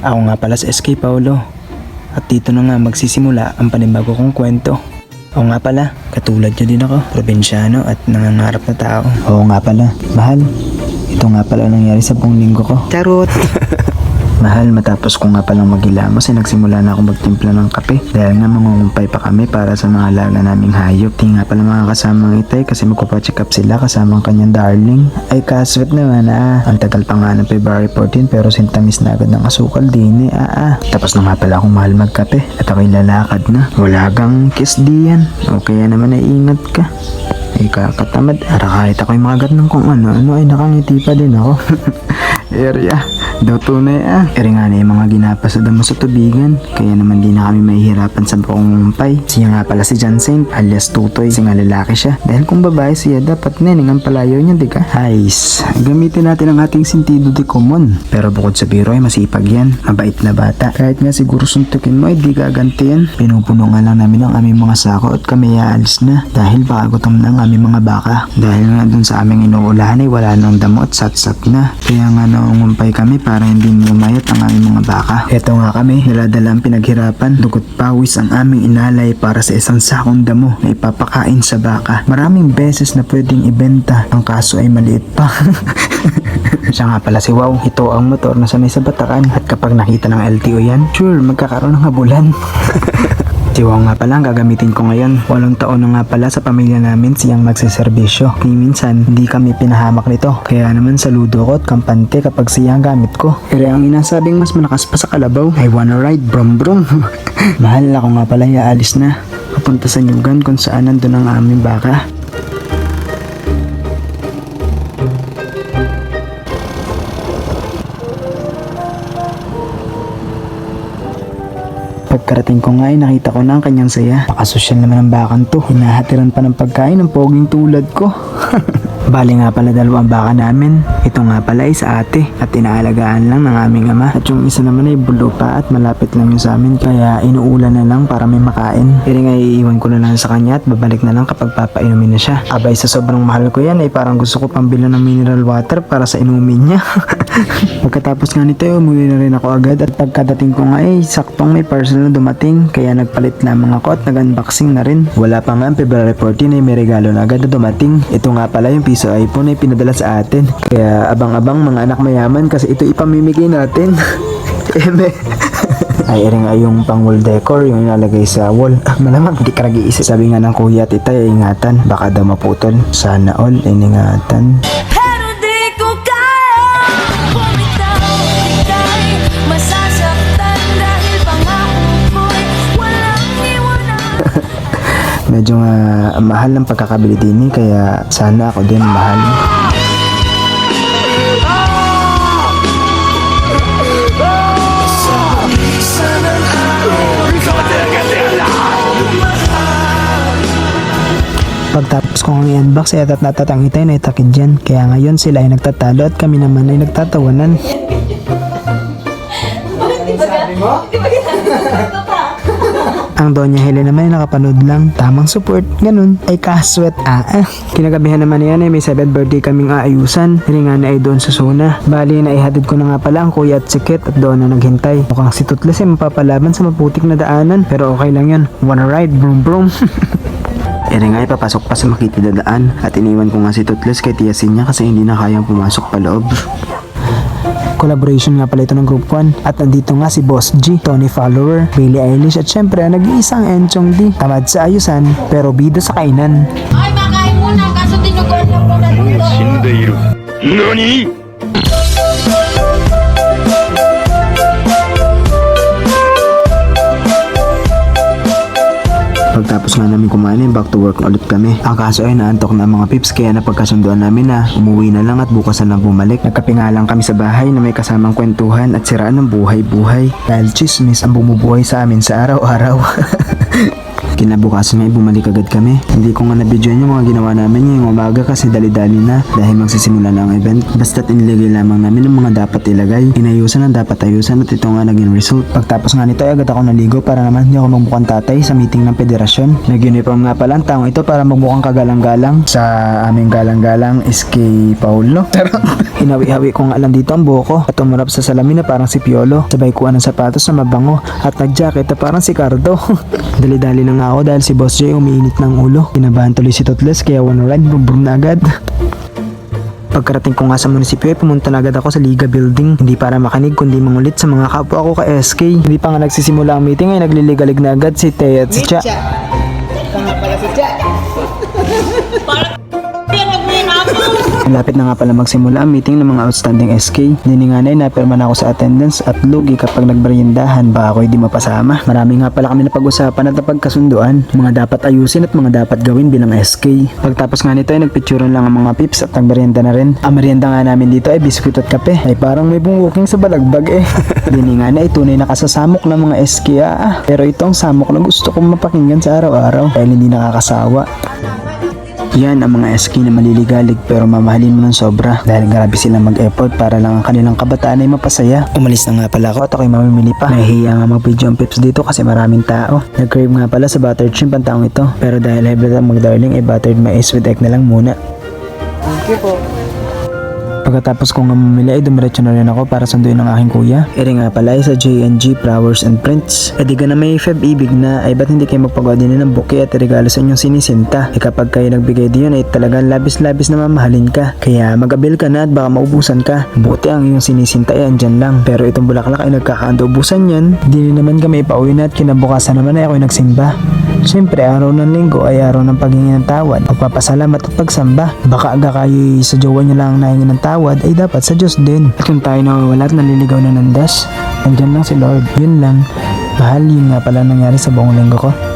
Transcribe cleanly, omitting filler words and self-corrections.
Ako nga pala si SK Paulo. At dito na nga magsisimula ang panibago kong kwento. Ako nga pala, katulad nyo din ako, probinsyano at nangangarap na tao. Oo nga pala, mahal. Ito nga pala nangyari sa buong linggo ko. Charot! Mahal, matapos ko nga palang maghilamos ay nagsimula na ako magtimpla ng kape dahil nga mangungumpay pa kami para sa mga alaga naming hayop. Di nga pala mga kasamang itay kasi magpapacheck up sila kasama ang kanyang darling. Ay kaswet naman ang tagal pa nga ng February 14 pero sintamis na agad ng asukal din Tapos na nga pala akong mahal magkape at ako'y lalakad na. Wala kang kiss diyan o kaya naman ay ingat ka. Ay kakatamad, kahit ako'y magat ng kung ano ay nakangiti pa din ako. Area, daw tunay Eri nga na yung mga ginapa sa damo sa tubigan. Kaya naman di na kami mahihirapan sa pangungumpay. Siya nga pala si John Saint alias Tutoy. Kasi nga lalaki siya. Dahil kung babae siya, dapat neneng ang palayo niya, di ka? Hays, gamitin natin ang ating sentido de common. Pero bukod sa biro ay masipag yan. Mabait na bata. Kahit nga siguro suntukin mo ay di gaganti yan. Pinupuno nga lang namin ang aming mga sako at kami aalis na. Dahil baka gutom na ang aming mga baka. Dahil nga dun sa aming inuulahan ay wala nang damo at satsat na. Kaya nga nangungumpay kami para hindi mumayat ang aming mga baka. Eto nga kami, daladala ang pinaghirapan. Dugot pawis ang aming inalay para sa isang sakong damo na ipapakain sa baka. Maraming beses na pwedeng ibenta, ang kaso ay maliit pa. Siya nga pala si Wow. Ito ang motor na sanay sa batakan at kapag nakita ng LTO yan, sure magkakaroon ng habulan. Si Wow nga pala ang gagamitin ko ngayon. 8 taon na nga pala sa pamilya namin siyang magsiservisyo. Kaya minsan hindi kami pinahamak nito. Kaya naman saludo ko at kampante kapag siya ang gamit ko. Pero ang inasabing mas malakas pa sa kalabaw, I wanna ride brum brum. Mahal, ako nga pala aalis na. Papunta sa Nyugan kung saan nandun ang aming baka. Pagkarating ko nga ay nakita ko na ang kanyang saya. Pakasosyal naman ang bakan to. Hinahatiran pa ng pagkain ng poging tulad ko. Bali nga pala 2 ang baka namin. Ito nga pala ay sa ate at inaalagaan lang ng aming ama. At yung isa naman ay bulo pa at malapit lang yun sa amin. Kaya inuulan na lang para may makain. Pero nga iiwan ko na lang sa kanya at babalik na lang kapag papainumin na siya. Abay sa sobrang mahal ko yan ay parang gusto ko pambila ng mineral water para sa inumin niya. Pagkatapos nga nito ay umuwi na rin ako agad. At pagkadating ko nga ay saktong may parcel na dumating. Kaya nagpalit lamang ako at nag-unboxing na rin. Wala pa nga ang February 14 ay may regalo na agad na dumating. Ito nga pala yung piso iPhone ay pinadala sa atin. Kaya abang-abang mga anak mayaman kasi ito ipamimigay natin. Ay rin nga yung pang wall decor yung inalagay sa wall. Malamang hindi ka nag-iisip. Sabi nga ng kuya at itay ay ingatan. Baka daw maputol. Sana all iningatan. Pero di ko kaya bumitaw, ika'y masasaktan dahil pangako ko'y walang iwanan. Medyo mahal ng pagkakabili din kaya sana ako din mahal. Pagtapos ko ang i-unbox ay natatang itay na itakid dyan. Kaya ngayon sila ay nagtatalo at kami naman ay nagtatawanan. Ang Doña Helen naman ay nakapanood lang. Tamang support, ganun. Ay kaswet Kinagabihan naman yan ay may 7th birthday kaming aayusan. Hiringa na ay doon sa zona. Bali na ihatid ko na nga pala ang kuya at sikit at doon na naghintay. Mukhang si Tutles ay mapapalaban sa maputik na daanan. Pero okay lang yan. Wanna ride? Brum brum. Ere nga papasok pa sa Makiti dadaan at iniwan ko nga si Tutles kay tiyasin niya kasi hindi na kayang pumasok pa loob. Collaboration nga pala ito ng Group 1 at nandito nga si Boss G, Tony Follower, Billie Eilish at syempre ang nag-iisang Enchong D. Tamad sa ayusan pero bida sa kainan. Ay, makain muna kaso tinuguan lang po na dito. NANI?! Pagtapos nga namin kumain, back to work ulit kami. Ang kaso ay naantok na ang mga pips kaya napagkasunduan namin na umuwi na lang at bukas na lang bumalik. Nagkape nga lang kami sa bahay na may kasamang kwentuhan at siraan ng buhay-buhay. Dahil chismis ang bumubuhay sa amin sa araw-araw. Kinabukasan nga bumalik agad kami. Hindi ko nga na-videoan yung mga ginawa namin ngayong umaga kasi dali-dali na dahil magsisimula na ang event. Basta't inilagay lamang namin ang mga dapat ilagay. Inayusan ang dapat ayusan at ito nga naging result. Pagtapos nga nito ay agad ako naligo para naman hindi ako magmukhang tatay sa meeting ng federasyon. Nag-uniform nga pala ang taong ito para magmukhang kagalang-galang sa aming galang-galang SK Paulo. Hinawi-hawi ko nga lang dito ang buhok ko at umarap sa salamin na parang si Piolo. Sabay kuha ng sapatos na mabango at nag-jacket na parang si Cardo. Dali-dali na nga ako dahil si Boss J umiinit ng ulo. Kinabahan tuloy si Toothless kaya one ride brum na agad. Pagkarating ko nga sa munisipyo ay pumunta na agad ako sa Liga Building. Hindi para makinig kundi mangulit sa mga kapwa ko ka SK. Hindi pa nga nagsisimula ang meeting ay nagliligalig na agad si Tea at si Cha. Malapit na nga pala magsimula ang meeting ng mga outstanding SK. Dininganay na perma na ako sa attendance at lugi kapag nagbarindahan baka ako hindi mapasama. Marami nga pala kami na pag-usapan at napagkasunduan. Mga dapat ayusin at mga dapat gawin bilang SK. Pagtapos nga nito ay nagpicturean lang ang mga pips at nagmerienda na rin. Ang merienda nga namin dito ay biskuit at kape. Ay parang may bumuking sa balagbag eh. Dininganay ay tunay na kasasamok ng mga SK Pero ito ang samok na gusto kong mapakinggan sa araw-araw dahil hindi nakakasawa. Yan ang mga SK na maliligalig pero mamahalin mo ng sobra dahil grabe silang mag-effort para lang ang kanilang kabataan ay mapasaya. Umalis na nga pala ako at ako'y mamimili pa. Nahihiya nga mag-video ang pips dito kasi maraming tao. Nag-crave nga pala sa buttered shrimp ang taong ito pero dahil hybrid ang mag-darling ay buttered mais with egg na lang muna. Thank you po. Pagkatapos kong mamili ay dumiretso na rin ako para sunduin ang aking kuya. Ere nga pala ay sa J&G Flowers and Prints. E di ka na may Feb ibig na ay ba't hindi kayo magpagawa din ng buke at regalo sa inyong sinisinta? E kapag kayo nagbigay diyon ay talagang labis-labis na mamahalin ka. Kaya mag-abil ka na at baka maubusan ka. Buti ang iyong sinisinta ay andyan lang. Pero itong bulaklak ay nagkakaanda-ubusan yan. Di naman kami pauwi na at kinabukasan naman ay ako'y nagsimba. Siyempre araw ng linggo ay araw ng paghingi ng tawad, pagpapasalamat at pagsamba. Baka aga kayo sa jowa niyo lang nahingi ng tawad ay dapat sa Diyos din. At kung tayo nawawala at naliligaw na ng das, andyan lang si Lord. Yun lang. Mahal, yun nga pala nangyari sa buong linggo ko.